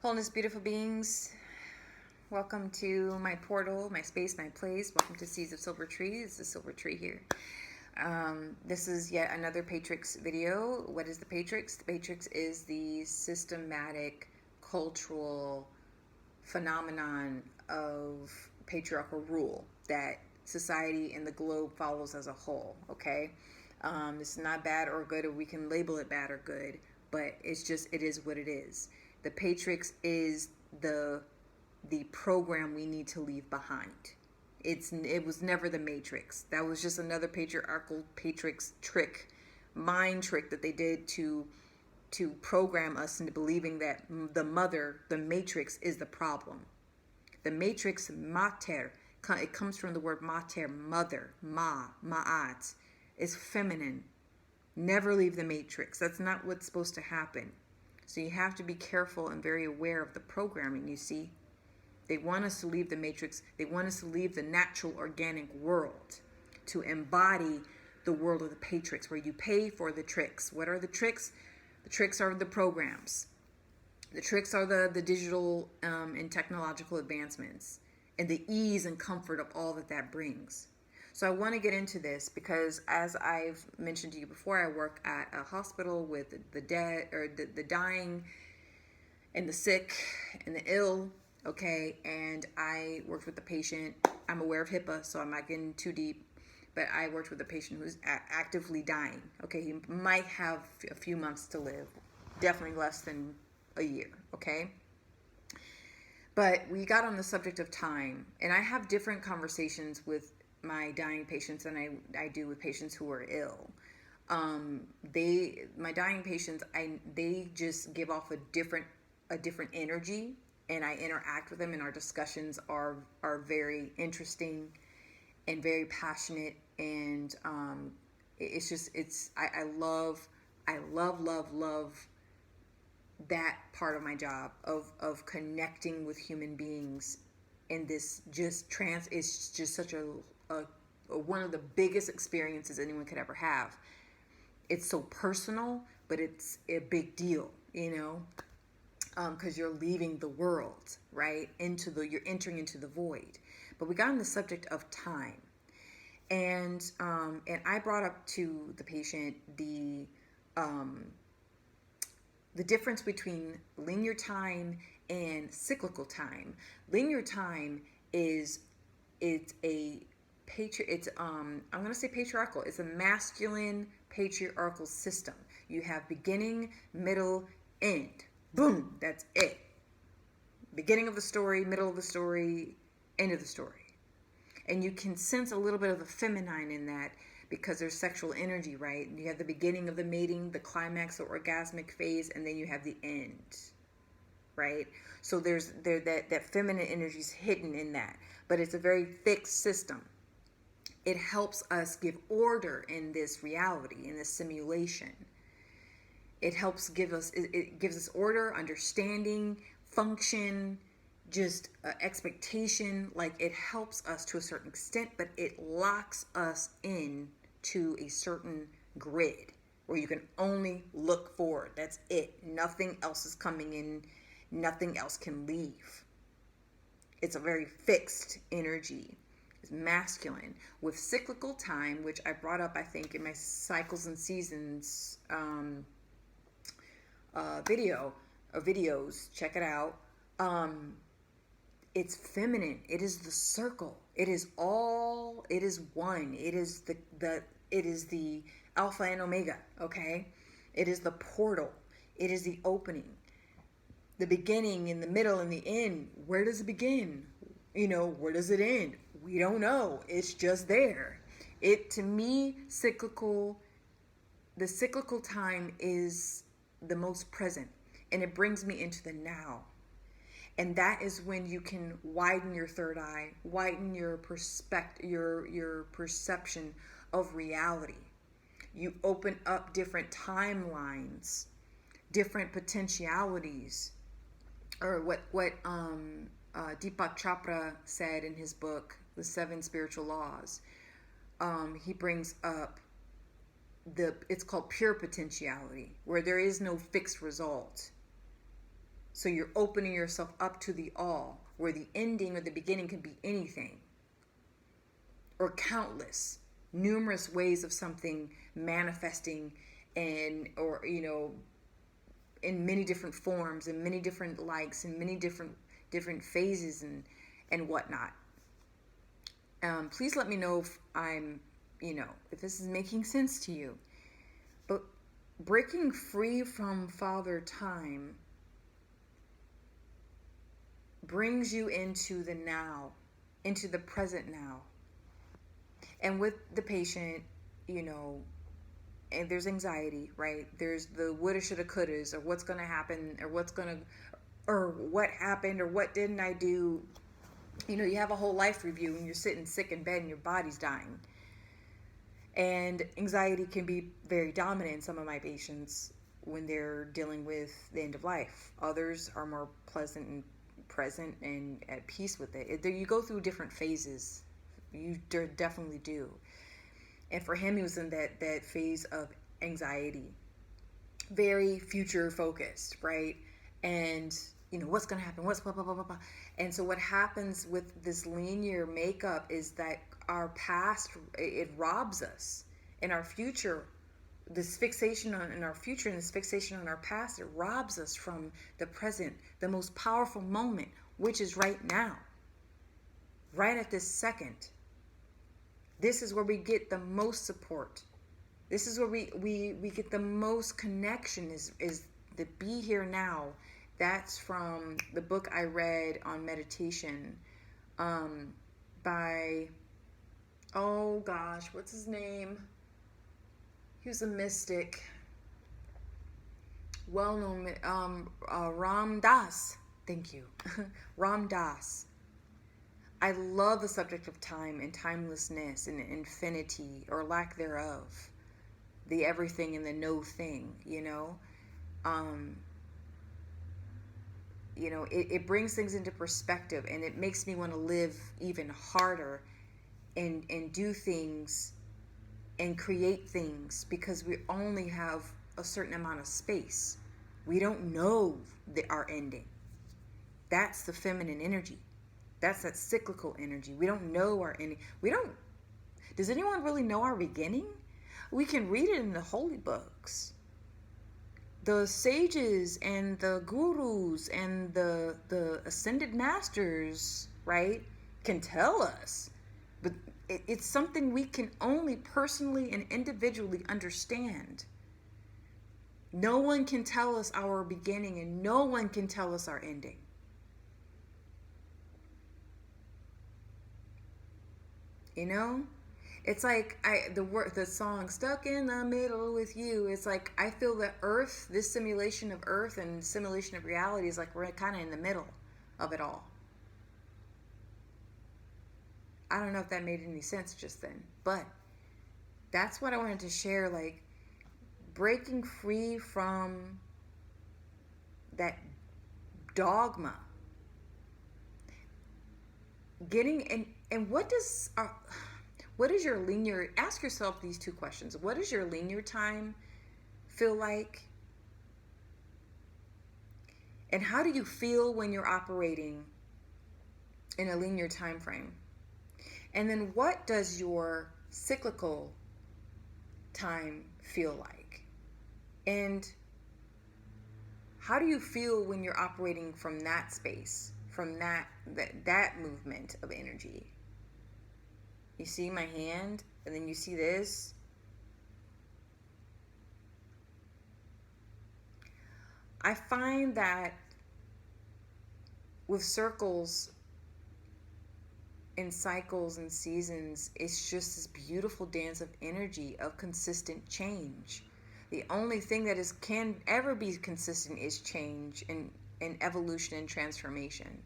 Wholeness, beautiful beings. Welcome to my portal, my space, my place. Welcome to Seeds of Silver Tree. It's the silver tree here. This is yet another PATRIX video. What is the PATRIX? The PATRIX is the systematic cultural phenomenon of patriarchal rule that society and the globe follows as a whole. Okay, it's not bad or good, or we can label it bad or good, but it's just, it is what it is. The PATRIX is the program we need to leave behind. It was never the Matrix. That was just another patriarchal PATRIX trick, mind trick that they did to program us into believing that the mother, the Matrix, is the problem. The Matrix, mater, it comes from the word mater, mother, ma'at, is feminine. Never leave the Matrix. That's not what's supposed to happen. So you have to be careful and very aware of the programming, you see. They want us to leave the Matrix. They want us to leave the natural, organic world to embody the world of the PATRIX, where you pay for the tricks. What are the tricks? The tricks are the programs. The tricks are the digital and technological advancements and the ease and comfort of all that brings. So I want to get into this because, as I've mentioned to you before, I work at a hospital with the dead, or the dying and the sick and the ill. Okay, and I worked with the patient. I'm aware of HIPAA, so I'm not getting too deep, but I worked with a patient who's actively dying. Okay, he might have a few months to live, definitely less than a year. Okay, but we got on the subject of time, and I have different conversations with my dying patients than I do with patients who are ill. My dying patients, they just give off a different energy, and I interact with them, and our discussions are very interesting and very passionate, and I love that part of my job of connecting with human beings. And this it's just such a one of the biggest experiences anyone could ever have. It's so personal, but it's a big deal, because you're leaving the world, right? You're entering into the void. But we got on the subject of time, and I brought up to the patient the difference between linear time and cyclical time. Linear time I'm going to say patriarchal. It's a masculine patriarchal system. You have beginning, middle, end. Boom, that's it. Beginning of the story, middle of the story, end of the story. And you can sense a little bit of the feminine in that because there's sexual energy, right? You have the beginning of the mating, the climax, the orgasmic phase, and then you have the end, right? So there's that feminine energy is hidden in that, but it's a very fixed system. It helps us give order in this reality, in this simulation. It gives us order, understanding, function, just expectation. Like, it helps us to a certain extent, but it locks us in to a certain grid where you can only look forward. That's it. Nothing else is coming in. Nothing else can leave. It's a very fixed energy. It's masculine. With cyclical time, which I brought up, I think, in my Cycles and Seasons videos, check it out. It's feminine. It is the circle. It is all. It is one. It is the alpha and omega. Okay, it is the portal. It is the opening, the beginning, in the middle, and the end. Where does it begin? Where does it end? We don't know. It's just there. To me, the cyclical time is the most present, and it brings me into the now. And that is when you can widen your third eye, widen your your perception of reality. You open up different timelines, different potentialities, or what Deepak Chopra said in his book, The 7 Spiritual Laws. He brings up it's called pure potentiality, where there is no fixed result. So you're opening yourself up to the all, where the ending or the beginning can be anything, or countless, numerous ways of something manifesting, and or in many different forms, and many different likes, and many different phases and whatnot. Please let me know if I'm, if this is making sense to you. But breaking free from Father Time brings you into the now, into the present now. And with the patient, and there's anxiety, right? There's the woulda, shoulda, couldas, or what's going to happen, or what happened, or what didn't I do? You have a whole life review and you're sitting sick in bed and your body's dying. And anxiety can be very dominant in some of my patients when they're dealing with the end of life. Others are more pleasant and present and at peace with it. You go through different phases. You definitely do. And for him, he was in that phase of anxiety, very future focused, right? And what's going to happen, what's blah blah blah blah blah. And so what happens with this linear makeup is that our past, it robs us, and our future, this fixation in our future and this fixation on our past, it robs us from the present, the most powerful moment, which is right now, right at this second. This is where we get the most support. This is where we get the most connection, is the be here now. That's from the book I read on meditation by, oh gosh, what's his name? He was a mystic, well-known, Ram Dass. Thank you. Ram Dass. I love the subject of time and timelessness and infinity, or lack thereof. The everything and the no thing, it brings things into perspective, and it makes me want to live even harder and do things and create things, because we only have a certain amount of space. We don't know our ending. That's the feminine energy. That's that cyclical energy. We don't know our ending. Does anyone really know our beginning? We can read it in the holy books. The sages and the gurus and the ascended masters, right, can tell us. But it's something we can only personally and individually understand. No one can tell us our beginning, and no one can tell us our ending. It's like the song "Stuck in the Middle with You." It's like I feel that Earth, this simulation of Earth and simulation of reality, is like we're kind of in the middle of it all. I don't know if that made any sense just then, but that's what I wanted to share. Like, breaking free from that dogma, and what is your linear, ask yourself these two questions. What does your linear time feel like? And how do you feel when you're operating in a linear time frame? And then what does your cyclical time feel like? And how do you feel when you're operating from that space, from that movement of energy? You see my hand, and then you see this. I find that with circles and cycles and seasons, it's just this beautiful dance of energy of consistent change. The only thing that can ever be consistent is change and evolution and transformation.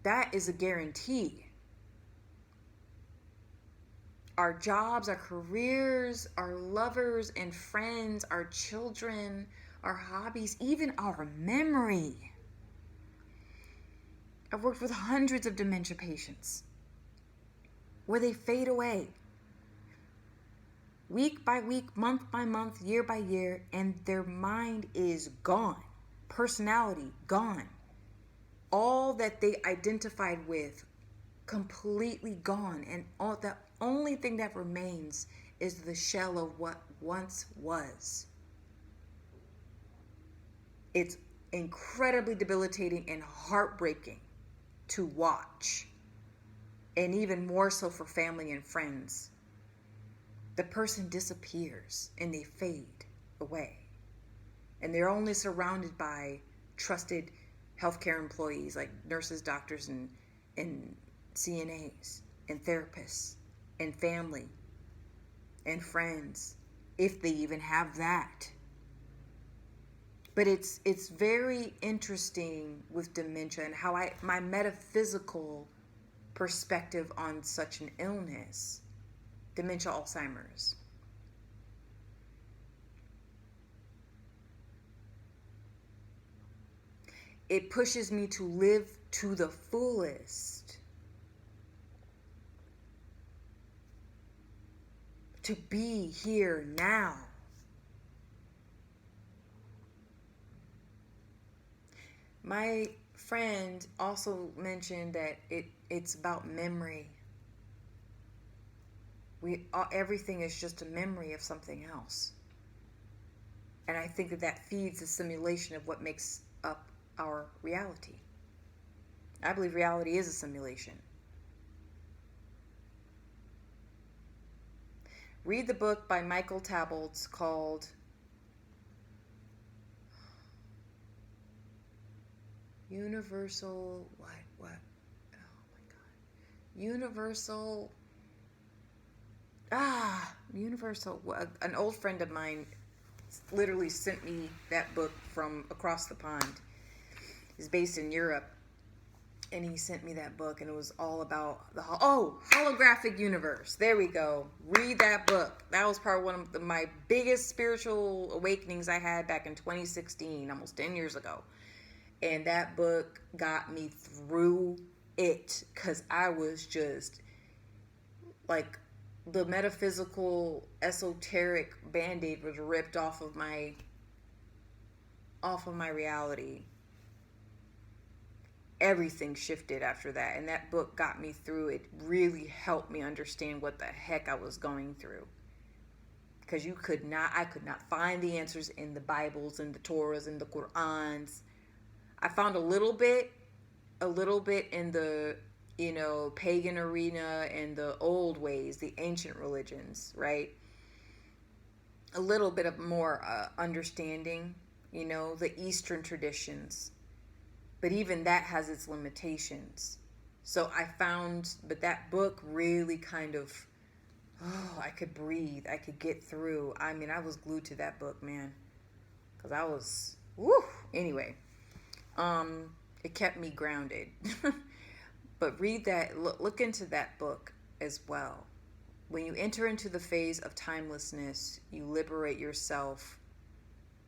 That is a guarantee. Our jobs, our careers, our lovers and friends, our children, our hobbies, even our memory. I've worked with hundreds of dementia patients where they fade away. week by week, month by month, year by year, and their mind is gone. Personality gone. All that they identified with completely gone, and all the only thing that remains is the shell of what once was. It's incredibly debilitating and heartbreaking to watch, and even more so for family and friends. The person disappears and they fade away, and they're only surrounded by trusted healthcare employees like nurses, doctors, and CNAs, and therapists, and family, and friends, if they even have that. But it's very interesting with dementia and how my metaphysical perspective on such an illness, dementia, Alzheimer's. It pushes me to live to the fullest, to be here now. My friend also mentioned that it's about memory. Everything is just a memory of something else. And I think that feeds the simulation of what makes up our reality. I believe reality is a simulation. Read the book by Michael Talbot called Universal, what? Oh my God. Universal. An old friend of mine literally sent me that book from across the pond. He's based in Europe. And he sent me that book, and it was all about the holographic universe. There we go. Read that book. That was probably one of my biggest spiritual awakenings I had back in 2016, almost 10 years ago. And that book got me through it, because I was just like, the metaphysical, esoteric band-aid was ripped off of my reality. Everything shifted after that, and that book got me through. It really helped me understand what the heck I was going through, because I could not find the answers in the Bibles and the Torahs and the Qur'ans. I found a little bit in the pagan arena and the old ways, the ancient religions, right? A little bit of more understanding, the Eastern traditions. But even that has its limitations. So but that book really kind of, I could breathe. I could get through. I mean, I was glued to that book, man. Because I was, anyway. It kept me grounded. But read that, look into that book as well. When you enter into the phase of timelessness, you liberate yourself,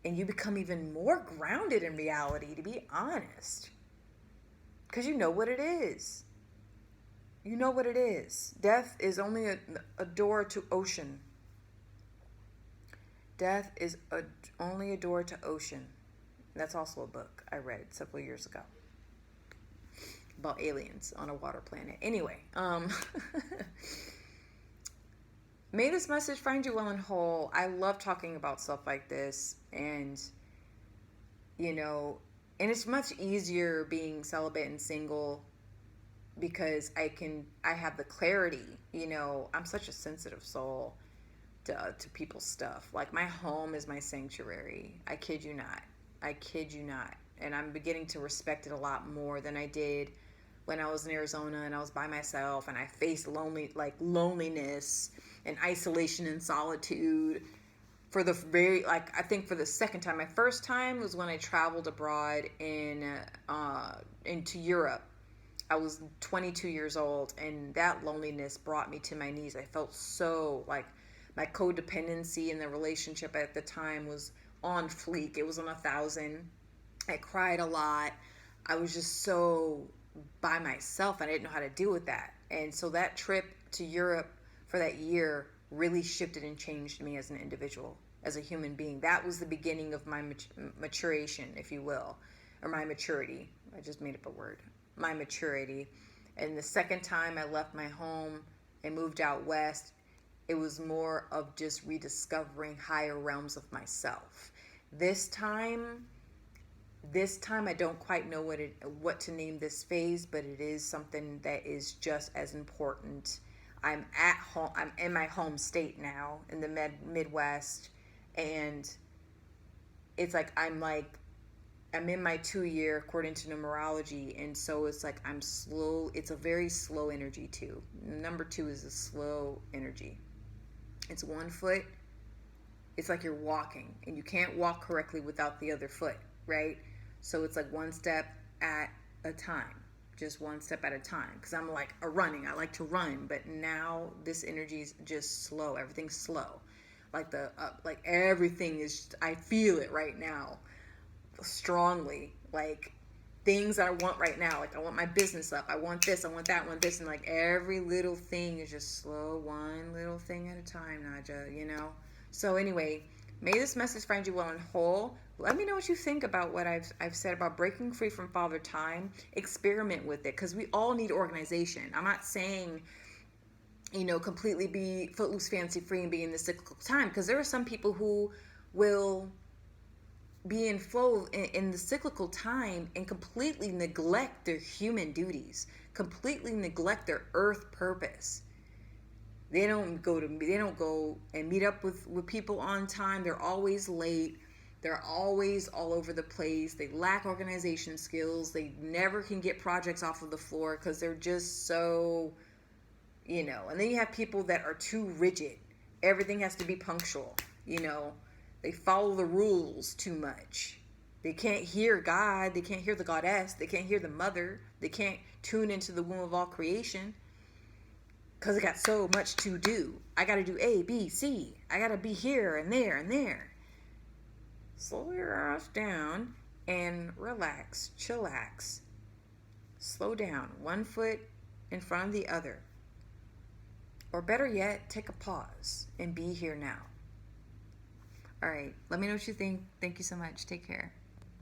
and you become even more grounded in reality, to be honest. Because you know what it is. You know what it is. Death is only a door to ocean. Death is only a door to ocean. That's also a book I read several years ago about aliens on a water planet. Anyway, may this message find you well and whole. I love talking about stuff like this, and and it's much easier being celibate and single, because I have the clarity. I'm such a sensitive soul to people's stuff. Like, my home is my sanctuary. I kid you not. And I'm beginning to respect it a lot more than I did when I was in Arizona and I was by myself and I faced loneliness and isolation and solitude for the I think for the second time. My first time was when I traveled abroad into Europe. I was 22 years old, and that loneliness brought me to my knees. I felt so like my codependency in the relationship at the time was on fleek. It was on 1,000. I cried a lot. I was just so by myself. I didn't know how to deal with that. And so that trip to Europe for that year really shifted and changed me as an individual, as a human being. That was the beginning of my maturation, if you will, or my maturity. I just made up a word. My maturity. And the second time I left my home and moved out west, it was more of just rediscovering higher realms of myself. This time I don't quite know what to name this phase, but it is something that is just as important. I'm at home. I'm in my home state now, in the Midwest, and it's like I'm in my 2 year according to numerology, and so it's like I'm slow. It's a very slow energy too. Number 2 is a slow energy. It's 1 foot. It's like you're walking, and you can't walk correctly without the other foot, right? So it's like 1 step at a time, just 1 step at a time. Because I'm like running. I like to run, but now this energy is just slow. Everything's slow. Like everything is. I feel it right now, strongly. Like things that I want right now. Like I want my business up. I want this. I want that. I want this. And like every little thing is just slow, one little thing at a time, Naja. You know. So anyway, may this message find you well and whole. Let me know what you think about what I've said about breaking free from Father Time. Experiment with it, because we all need organization. I'm not saying, completely be footloose, fancy free, and be in the cyclical time, because there are some people who will be in flow in the cyclical time and completely neglect their human duties, completely neglect their earth purpose. They don't go and meet up with people on time. They're always late. They're always all over the place. They lack organization skills. They never can get projects off of the floor because they're just so, And then you have people that are too rigid. Everything has to be punctual, They follow the rules too much. They can't hear God. They can't hear the goddess. They can't hear the mother. They can't tune into the womb of all creation. Because I got so much to do. I got to do A, B, C. I got to be here and there and there. Slow your ass down and relax. Chillax. Slow down. 1 foot in front of the other. Or better yet, take a pause and be here now. All right. Let me know what you think. Thank you so much. Take care.